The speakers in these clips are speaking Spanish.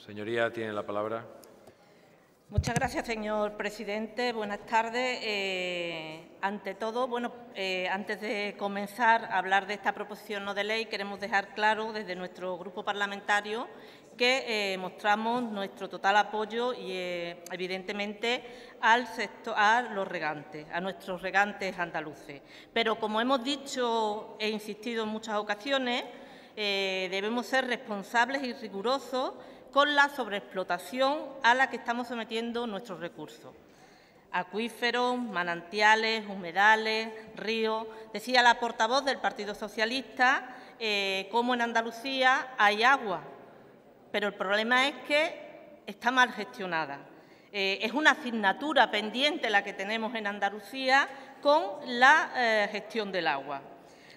Señoría, tiene la palabra. Muchas gracias, señor presidente. Buenas tardes. Ante todo, antes de comenzar a hablar de esta proposición no de ley, queremos dejar claro desde nuestro grupo parlamentario que mostramos nuestro total apoyo y, evidentemente, al sector, a los regantes, a nuestros regantes andaluces. Pero, como hemos dicho e insistido en muchas ocasiones, debemos ser responsables y rigurosos con la sobreexplotación a la que estamos sometiendo nuestros recursos. Acuíferos, manantiales, humedales, ríos. Decía la portavoz del Partido Socialista cómo en Andalucía hay agua, pero el problema es que está mal gestionada. Es una asignatura pendiente la que tenemos en Andalucía con la gestión del agua.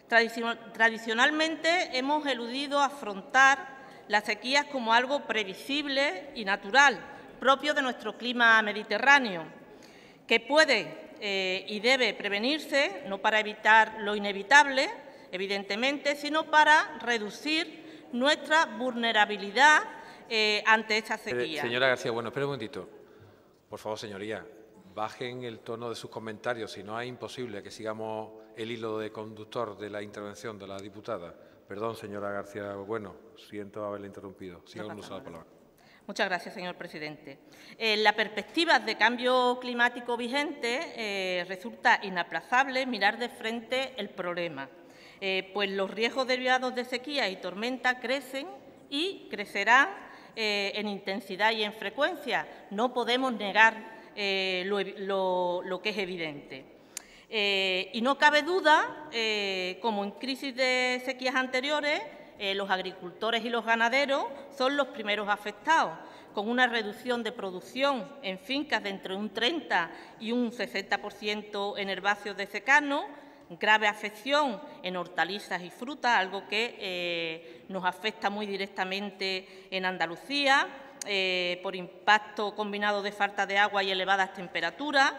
Tradicionalmente hemos eludido afrontar las sequías como algo previsible y natural, propio de nuestro clima mediterráneo, que puede y debe prevenirse, no para evitar lo inevitable, evidentemente, sino para reducir nuestra vulnerabilidad ante esta sequía. Señora García Bueno, espere un momentito. Por favor, señoría, bajen el tono de sus comentarios, si no es imposible que sigamos el hilo de conductor de la intervención de la diputada. Perdón, señora García Bueno, siento haberle interrumpido. Siga con uso de la palabra. Muchas gracias, señor presidente. En la perspectiva de cambio climático vigente, resulta inaplazable mirar de frente el problema, pues los riesgos derivados de sequía y tormenta crecen y crecerán en intensidad y en frecuencia. No podemos negar lo que es evidente. Y no cabe duda, como en crisis de sequías anteriores, los agricultores y los ganaderos son los primeros afectados, con una reducción de producción en fincas de entre un 30 y un 60% en herbáceos de secano, grave afección en hortalizas y frutas, algo que nos afecta muy directamente en Andalucía, por impacto combinado de falta de agua y elevadas temperaturas,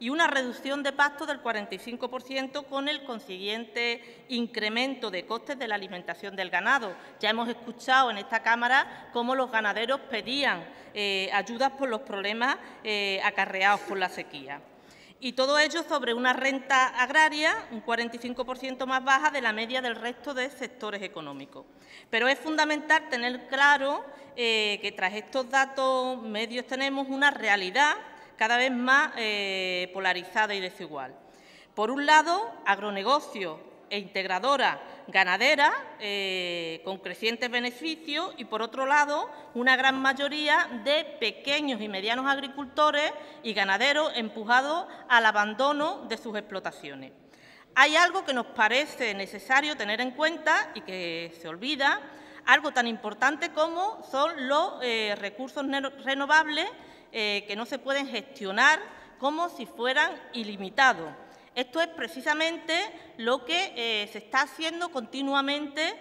y una reducción de pasto del 45% con el consiguiente incremento de costes de la alimentación del ganado. Ya hemos escuchado en esta Cámara cómo los ganaderos pedían ayudas por los problemas acarreados por la sequía. Y todo ello sobre una renta agraria un 45% más baja de la media del resto de sectores económicos. Pero es fundamental tener claro que tras estos datos medios tenemos una realidad cada vez más polarizada y desigual. Por un lado, agronegocios e integradoras ganaderas con crecientes beneficios y, por otro lado, una gran mayoría de pequeños y medianos agricultores y ganaderos empujados al abandono de sus explotaciones. Hay algo que nos parece necesario tener en cuenta y que se olvida, algo tan importante como son los recursos renovables que no se pueden gestionar como si fueran ilimitados. Esto es precisamente lo que se está haciendo continuamente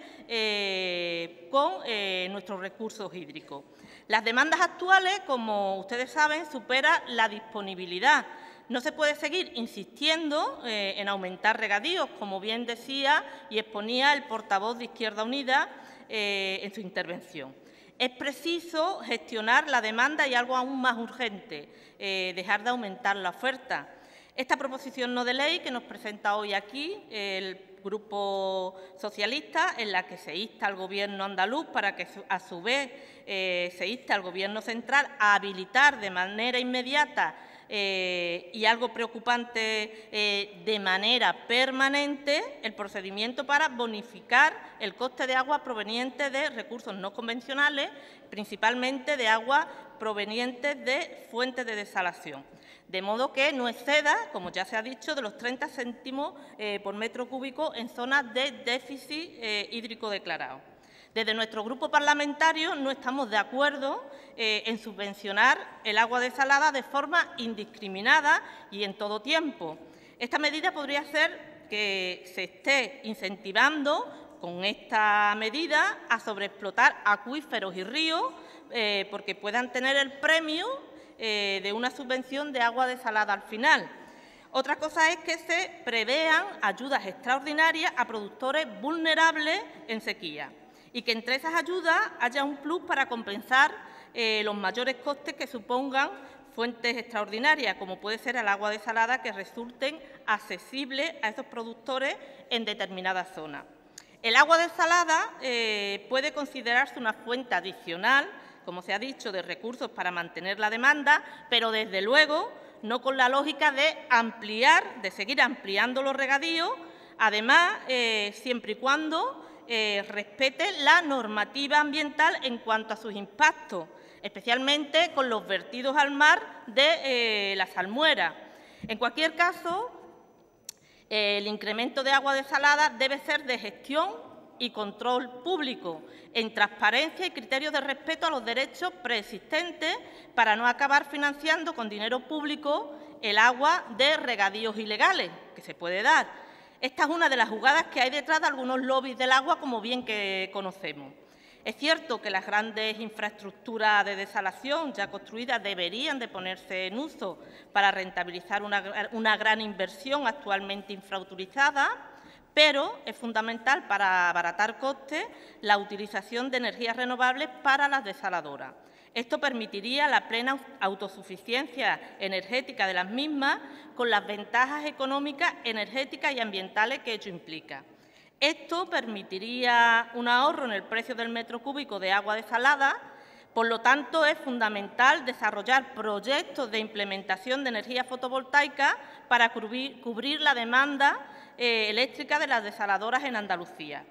con nuestros recursos hídricos. Las demandas actuales, como ustedes saben, superan la disponibilidad. No se puede seguir insistiendo en aumentar regadíos, como bien decía y exponía el portavoz de Izquierda Unida en su intervención. Es preciso gestionar la demanda y algo aún más urgente, dejar de aumentar la oferta. Esta proposición no de ley que nos presenta hoy aquí el Grupo Socialista, en la que se insta al Gobierno andaluz para que, a su vez, se inste al Gobierno central a habilitar de manera inmediata y algo preocupante de manera permanente el procedimiento para bonificar el coste de agua proveniente de recursos no convencionales, principalmente de agua provenientes de fuentes de desalación, de modo que no exceda, como ya se ha dicho, de los 30 céntimos por metro cúbico en zonas de déficit hídrico declarado. Desde nuestro grupo parlamentario no estamos de acuerdo en subvencionar el agua desalada de forma indiscriminada y en todo tiempo. Esta medida podría ser que se esté incentivando con esta medida a sobreexplotar acuíferos y ríos porque puedan tener el premio de una subvención de agua desalada al final. Otra cosa es que se prevean ayudas extraordinarias a productores vulnerables en sequía y que entre esas ayudas haya un plus para compensar los mayores costes que supongan fuentes extraordinarias, como puede ser el agua desalada, que resulten accesibles a esos productores en determinadas zonas. El agua desalada puede considerarse una fuente adicional, como se ha dicho, de recursos para mantener la demanda, pero desde luego no con la lógica de ampliar, de seguir ampliando los regadíos, además, siempre y cuando respete la normativa ambiental en cuanto a sus impactos, especialmente con los vertidos al mar de la salmuera. En cualquier caso, el incremento de agua desalada debe ser de gestión y control público, en transparencia y criterios de respeto a los derechos preexistentes, para no acabar financiando con dinero público el agua de regadíos ilegales que se puede dar. Esta es una de las jugadas que hay detrás de algunos lobbies del agua, como bien que conocemos. Es cierto que las grandes infraestructuras de desalación ya construidas deberían de ponerse en uso para rentabilizar una gran inversión actualmente infrautilizada, pero es fundamental para abaratar costes la utilización de energías renovables para las desaladoras. Esto permitiría la plena autosuficiencia energética de las mismas, con las ventajas económicas, energéticas y ambientales que ello implica. Esto permitiría un ahorro en el precio del metro cúbico de agua desalada. Por lo tanto, es fundamental desarrollar proyectos de implementación de energía fotovoltaica para cubrir la demanda eléctrica de las desaladoras en Andalucía.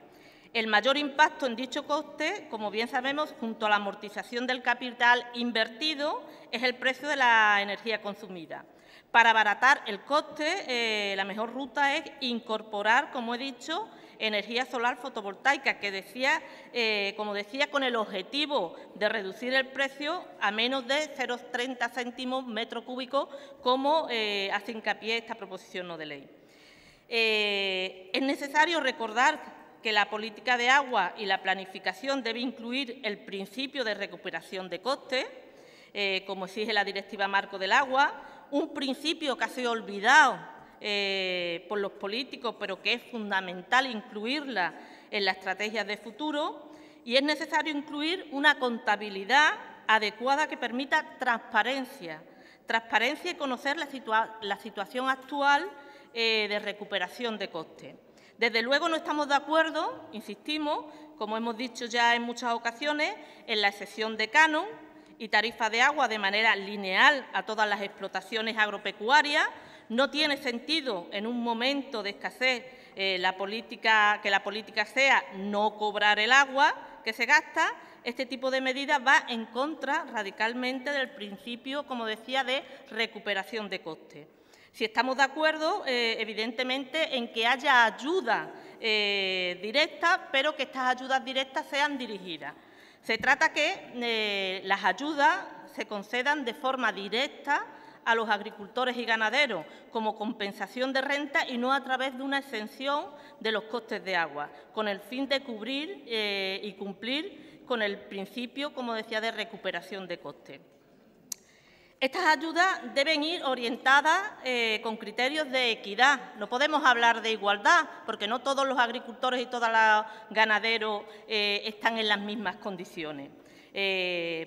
El mayor impacto en dicho coste, como bien sabemos, junto a la amortización del capital invertido, es el precio de la energía consumida. Para abaratar el coste, la mejor ruta es incorporar, como he dicho, energía solar fotovoltaica, que como decía, con el objetivo de reducir el precio a menos de 0,30 céntimos metro cúbico, como hace hincapié esta proposición no de ley. Es necesario recordar que la política de agua y la planificación debe incluir el principio de recuperación de costes, como exige la Directiva Marco del Agua, un principio que ha sido olvidado por los políticos, pero que es fundamental incluirla en las estrategias de futuro, y es necesario incluir una contabilidad adecuada que permita transparencia y conocer la situación actual de recuperación de costes. Desde luego no estamos de acuerdo, insistimos, como hemos dicho ya en muchas ocasiones, en la exención de canon y tarifa de agua de manera lineal a todas las explotaciones agropecuarias. No tiene sentido en un momento de escasez que la política sea no cobrar el agua que se gasta. Este tipo de medidas va en contra radicalmente del principio, como decía, de recuperación de costes. Si estamos de acuerdo, evidentemente, en que haya ayuda directa, pero que estas ayudas directas sean dirigidas. Se trata que las ayudas se concedan de forma directa a los agricultores y ganaderos como compensación de renta y no a través de una exención de los costes de agua, con el fin de cubrir y cumplir con el principio, como decía, de recuperación de costes. Estas ayudas deben ir orientadas con criterios de equidad. No podemos hablar de igualdad, porque no todos los agricultores y todos los ganaderos están en las mismas condiciones.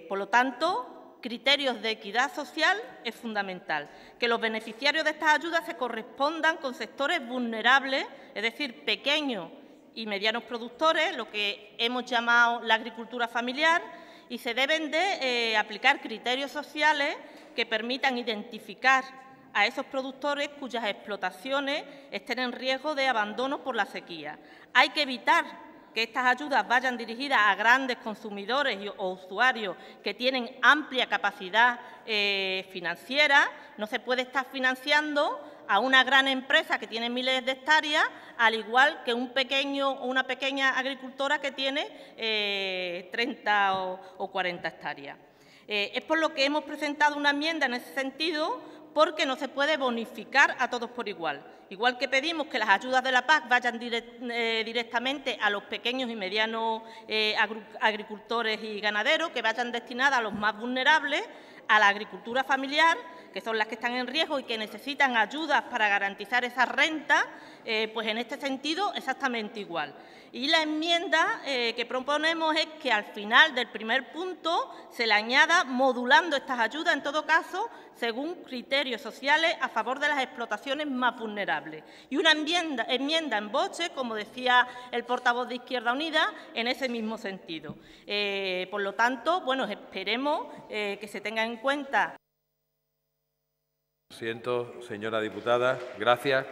Por lo tanto, criterios de equidad social es fundamental. Que los beneficiarios de estas ayudas se correspondan con sectores vulnerables, es decir, pequeños y medianos productores, lo que hemos llamado la agricultura familiar, y se deben de aplicar criterios sociales que permitan identificar a esos productores cuyas explotaciones estén en riesgo de abandono por la sequía. Hay que evitar que estas ayudas vayan dirigidas a grandes consumidores o usuarios que tienen amplia capacidad financiera. No se puede estar financiando a una gran empresa que tiene miles de hectáreas, al igual que un pequeño o una pequeña agricultora que tiene 30 o 40 hectáreas. Es por lo que hemos presentado una enmienda en ese sentido, porque no se puede bonificar a todos por igual. Igual que pedimos que las ayudas de la PAC vayan directamente a los pequeños y medianos agricultores y ganaderos, que vayan destinadas a los más vulnerables, a la agricultura familiar, que son las que están en riesgo y que necesitan ayudas para garantizar esa renta, pues en este sentido exactamente igual. Y la enmienda que proponemos es que al final del primer punto se le añada modulando estas ayudas, en todo caso, según criterios sociales a favor de las explotaciones más vulnerables. Y una enmienda en voce, como decía el portavoz de Izquierda Unida, en ese mismo sentido. Por lo tanto, bueno, esperemos que se tenga en cuenta. Lo siento, señora diputada. Gracias.